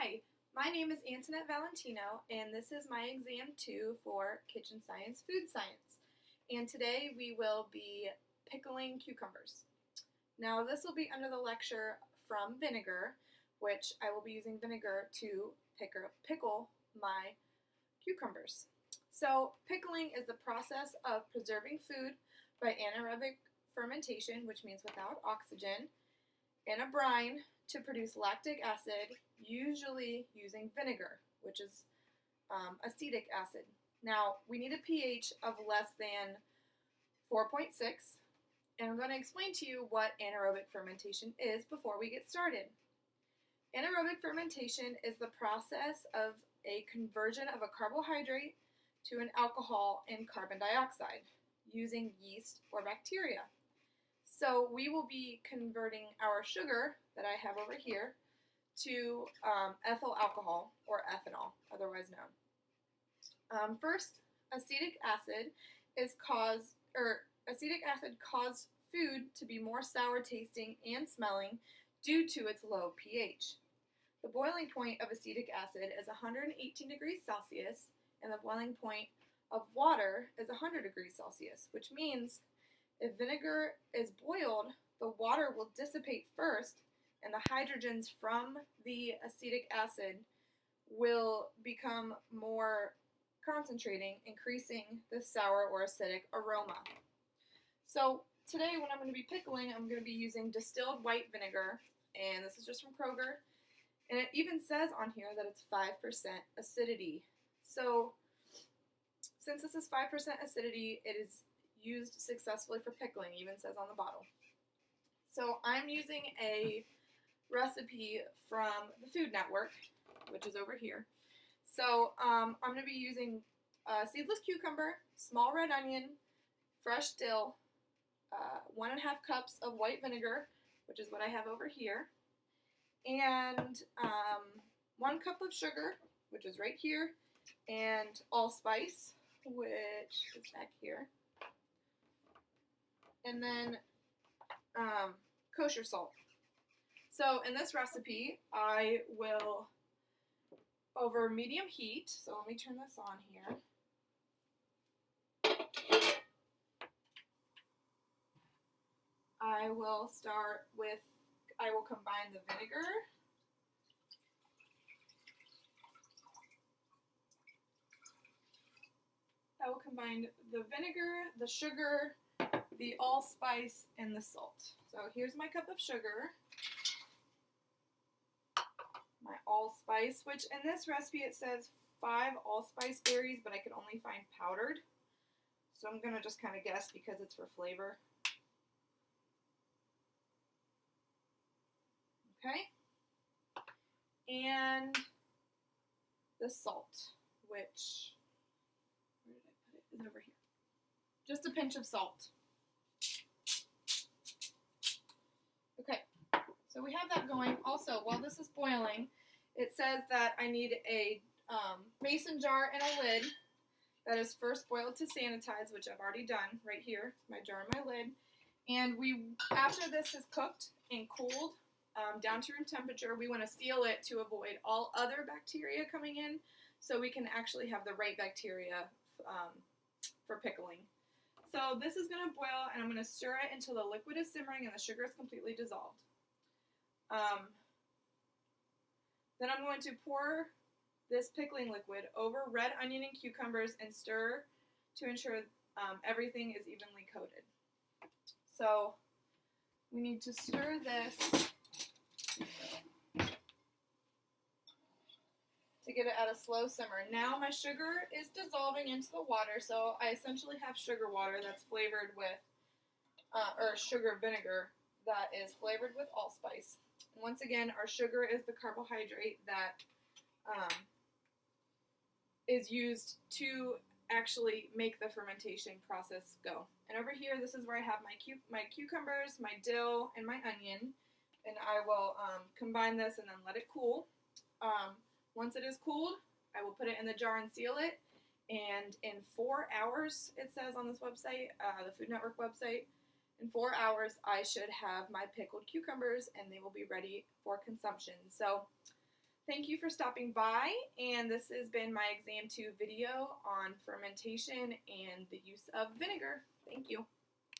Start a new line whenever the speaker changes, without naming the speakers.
Hi, my name is Antoinette Valentino, and this is my exam 2 for Kitchen Science, Food Science. And today we will be pickling cucumbers. Now this will be under the lecture from vinegar, which I will be using vinegar to pickle my cucumbers. So pickling is the process of preserving food by anaerobic fermentation, which means without oxygen, in a brine to produce lactic acid, usually using vinegar, which is acetic acid. Now, we need a pH of less than 4.6, and I'm going to explain to you what anaerobic fermentation is before we get started. Anaerobic fermentation is the process of a conversion of a carbohydrate to an alcohol and carbon dioxide using yeast or bacteria. So we will be converting our sugar that I have over here to ethyl alcohol, or ethanol, otherwise known. First, acetic acid caused food to be more sour tasting and smelling due to its low pH. The boiling point of acetic acid is 118 degrees Celsius, and the boiling point of water is 100 degrees Celsius, which means if vinegar is boiled, the water will dissipate first, and the hydrogens from the acetic acid will become more concentrating, increasing the sour or acidic aroma. So today when I'm going to be pickling, I'm going to be using distilled white vinegar, and this is just from Kroger, and it even says on here that it's 5% acidity. So since this is 5% acidity, it is used successfully for pickling, even says on the bottle. So I'm using a recipe from the Food Network, which is over here. So I'm going to be using seedless cucumber, small red onion, fresh dill, 1.5 cups of white vinegar, which is what I have over here, and 1 cup of sugar, which is right here, and allspice, which is back here, and then kosher salt. So in this recipe, I will, over medium heat, so let me turn this on here. I will combine the vinegar. I will combine the vinegar, the sugar, the allspice, and the salt. So here's my cup of sugar, my allspice, which in this recipe it says 5 allspice berries, but I could only find powdered. So I'm going to just kind of guess because it's for flavor. Okay. And the salt, which, where did I put it? Is it over here? Just a pinch of salt. Okay, so we have that going. Also, while this is boiling, it says that I need a mason jar and a lid that is first boiled to sanitize, which I've already done right here, my jar and my lid. And after this is cooked and cooled down to room temperature, we want to seal it to avoid all other bacteria coming in, so we can actually have the right bacteria for pickling. So this is going to boil, and I'm going to stir it until the liquid is simmering and the sugar is completely dissolved. Then I'm going to pour this pickling liquid over red onion and cucumbers and stir to ensure everything is evenly coated. So we need to stir this to get it at a slow simmer. Now my sugar is dissolving into the water, so I essentially have sugar water that's flavored with, or sugar vinegar that is flavored with allspice. And once again, our sugar is the carbohydrate that is used to actually make the fermentation process go. And over here, this is where I have my cucumbers, my dill, and my onion, and I will combine this and then let it cool. Once it is cooled, I will put it in the jar and seal it, and in 4 hours, it says on this website, the Food Network website, in 4 hours I should have my pickled cucumbers and they will be ready for consumption. So Thank you for stopping by, and this has been my Exam 2 video on fermentation and the use of vinegar. Thank you.